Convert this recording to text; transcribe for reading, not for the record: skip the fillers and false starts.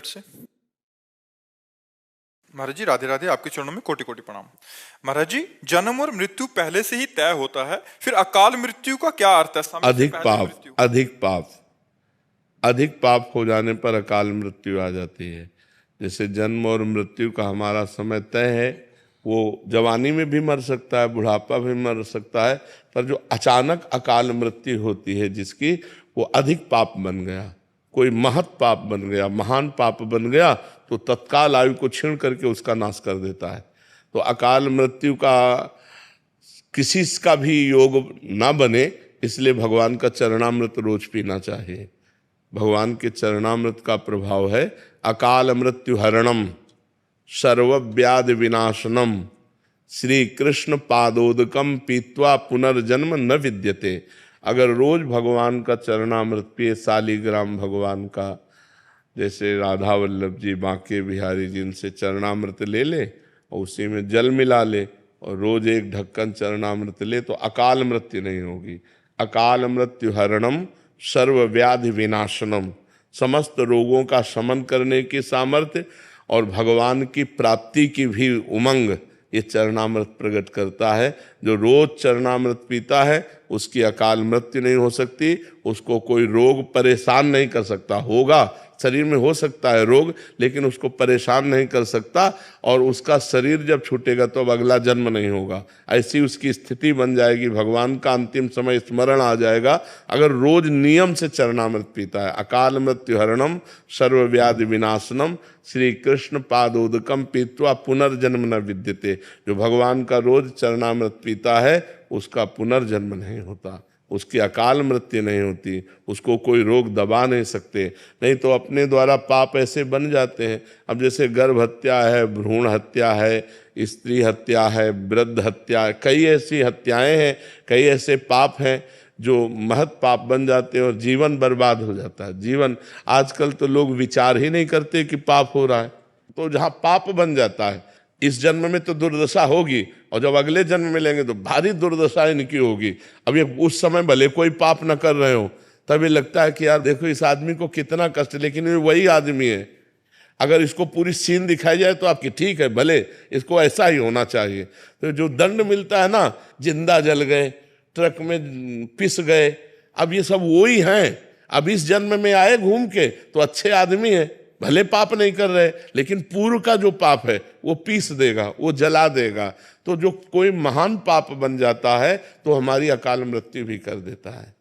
से महाराज जी राधे राधे, आपके चरणों में कोटि कोटि प्रणाम। महाराज जी, जन्म और मृत्यु पहले से ही तय होता है, फिर अकाल मृत्यु का क्या अर्थ है? समय से अधिक पहले पाप, मृत्यु। अधिक पाप हो जाने पर अकाल मृत्यु आ जाती है। जैसे जन्म और मृत्यु का हमारा समय तय है, वो जवानी में भी मर सकता है, बुढ़ापा भी मर सकता है, पर जो अचानक अकाल मृत्यु होती है जिसकी, वो अधिक पाप बन गया, कोई महत पाप बन गया, महान पाप बन गया, तो तत्काल आयु को छीन करके उसका नाश कर देता है। तो अकाल मृत्यु का किसी का भी योग ना बने, इसलिए भगवान का चरणामृत रोज पीना चाहिए। भगवान के चरणामृत का प्रभाव है अकाल मृत्यु हरणम सर्वव्याधि विनाशनम श्री कृष्ण पादोदकम पीत्वा पुनर्जन्म न विद्यते। अगर रोज भगवान का चरणामृत पिए, शालिग्राम भगवान का, जैसे राधा वल्लभ जी, बांके बिहारी जी, इनसे चरणामृत ले ले और उसी में जल मिला ले और रोज एक ढक्कन चरणामृत ले, तो अकाल मृत्यु नहीं होगी। अकाल मृत्यु हरणम सर्वव्याधि विनाशनम, समस्त रोगों का शमन करने की सामर्थ्य और भगवान की प्राप्ति की भी उमंग ये चरणामृत प्रकट करता है। जो रोज चरणामृत पीता है उसकी अकाल मृत्यु नहीं हो सकती, उसको कोई रोग परेशान नहीं कर सकता। होगा, शरीर में हो सकता है रोग, लेकिन उसको परेशान नहीं कर सकता, और उसका शरीर जब छूटेगा तो अब अगला जन्म नहीं होगा, ऐसी उसकी स्थिति बन जाएगी। भगवान का अंतिम समय स्मरण आ जाएगा अगर रोज नियम से चरणामृत पीता है। अकाल मृत्यु हरणम सर्वव्याधि विनाशनम श्री कृष्ण पादोदकम पीत्वा पुनर्जन्म न विद्यते। जो भगवान का रोज चरणामृत पीता है उसका पुनर्जन्म नहीं होता, उसकी अकाल मृत्यु नहीं होती, उसको कोई रोग दबा नहीं सकते। नहीं तो अपने द्वारा पाप ऐसे बन जाते हैं। अब जैसे गर्भ हत्या है, भ्रूण हत्या है, स्त्री हत्या है, वृद्ध हत्या है, कई ऐसी हत्याएं हैं, कई ऐसे पाप हैं जो महत पाप बन जाते हैं और जीवन बर्बाद हो जाता है। जीवन, आजकल तो लोग विचार ही नहीं करते कि पाप हो रहा है। तो जहाँ पाप बन जाता है, इस जन्म में तो दुर्दशा होगी, और जब अगले जन्म में लेंगे तो भारी दुर्दशा इनकी होगी। अब ये उस समय भले कोई पाप न कर रहे हो, तभी लगता है कि यार देखो इस आदमी को कितना कष्ट, लेकिन ये वही आदमी है। अगर इसको पूरी सीन दिखाई जाए तो आपकी ठीक है, भले इसको ऐसा ही होना चाहिए। तो जो दंड मिलता है ना, जिंदा जल गए, ट्रक में पिस गए, अब ये सब वही हैं। अब इस जन्म में आए घूम के तो अच्छे आदमी है, भले पाप नहीं कर रहे, लेकिन पूर्व का जो पाप है वो पीस देगा, वो जला देगा। तो जो कोई महान पाप बन जाता है तो हमारी अकाल मृत्यु भी कर देता है।